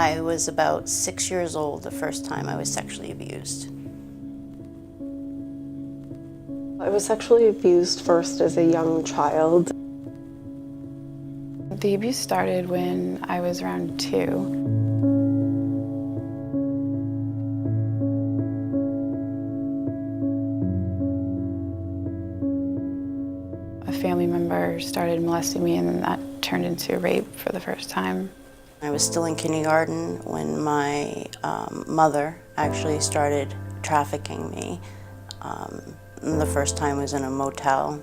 I was about 6 years old the first time I was sexually abused. I was sexually abused first as a young child. The abuse started when I was around 2. A family member started molesting me, and then that turned into rape for the first time. I was still in kindergarten when my mother actually started trafficking me. The first time was in a motel,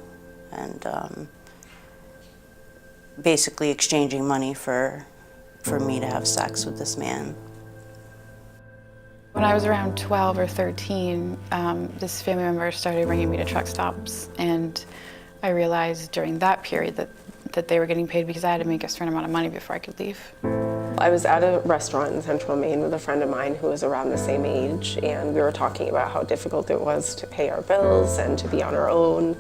and basically exchanging money for me to have sex with this man. When I was around 12 or 13, this family member started bringing me to truck stops, and I realized during that period that they were getting paid because I had to make a certain amount of money before I could leave. I was at a restaurant in Central Maine with a friend of mine who was around the same age, and we were talking about how difficult it was to pay our bills and to be on our own,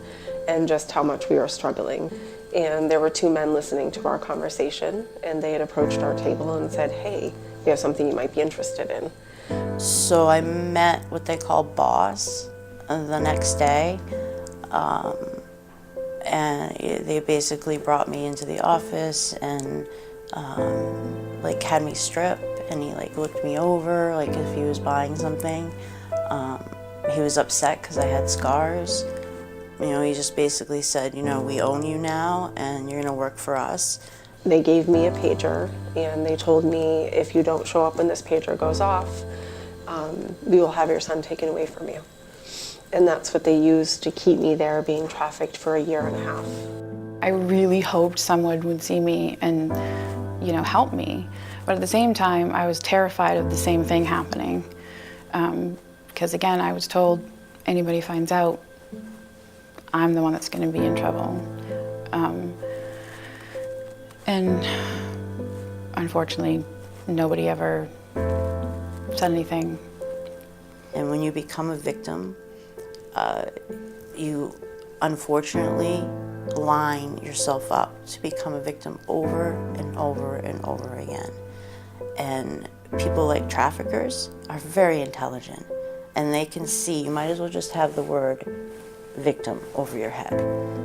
and just how much we were struggling. And there were 2 men listening to our conversation, and they had approached our table and said, "Hey, we have something you might be interested in." So I met what they call boss the next day, and they basically brought me into the office and like had me strip, and he like looked me over like if he was buying something. He was upset because I had scars. You know, he just basically said, you know, we own you now and you're gonna work for us. They gave me a pager, and they told me, if you don't show up when this pager goes off, we will have your son taken away from you. And that's what they used to keep me there being trafficked for a year and a half. I really hoped someone would see me and, you know, help me. But at the same time, I was terrified of the same thing happening. Because again, I was told, anybody finds out, I'm the one that's going to be in trouble. And unfortunately, nobody ever said anything. And when you become a victim, you unfortunately line yourself up to become a victim over and over and over again. And people like traffickers are very intelligent, and they can see, you might as well just have the word victim over your head,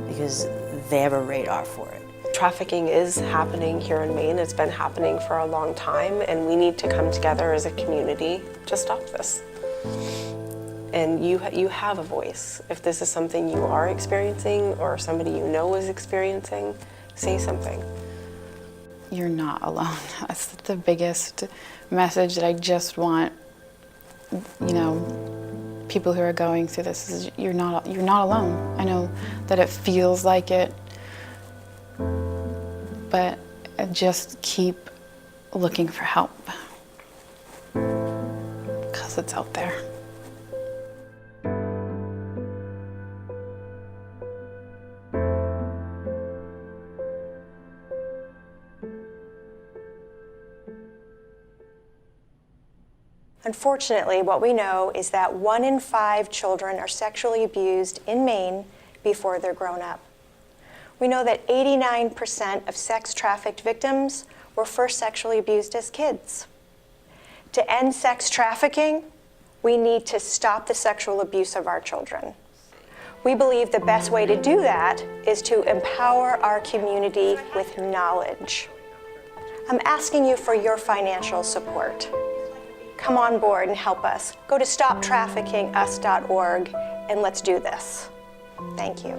because they have a radar for it. Trafficking is happening here in Maine. It's been happening for a long time, and we need to come together as a community to stop this. And you have a voice. If this is something you are experiencing or somebody you know is experiencing, say something. You're not alone. That's the biggest message that I just want, you know, people who are going through this is you're not alone. I know that it feels like it, but just keep looking for help, because it's out there. Unfortunately, what we know is that 1 in 5 children are sexually abused in Maine before they're grown up. We know that 89% of sex trafficked victims were first sexually abused as kids. To end sex trafficking, we need to stop the sexual abuse of our children. We believe the best way to do that is to empower our community with knowledge. I'm asking you for your financial support. Come on board and help us. Go to stoptraffickingus.org and let's do this. Thank you.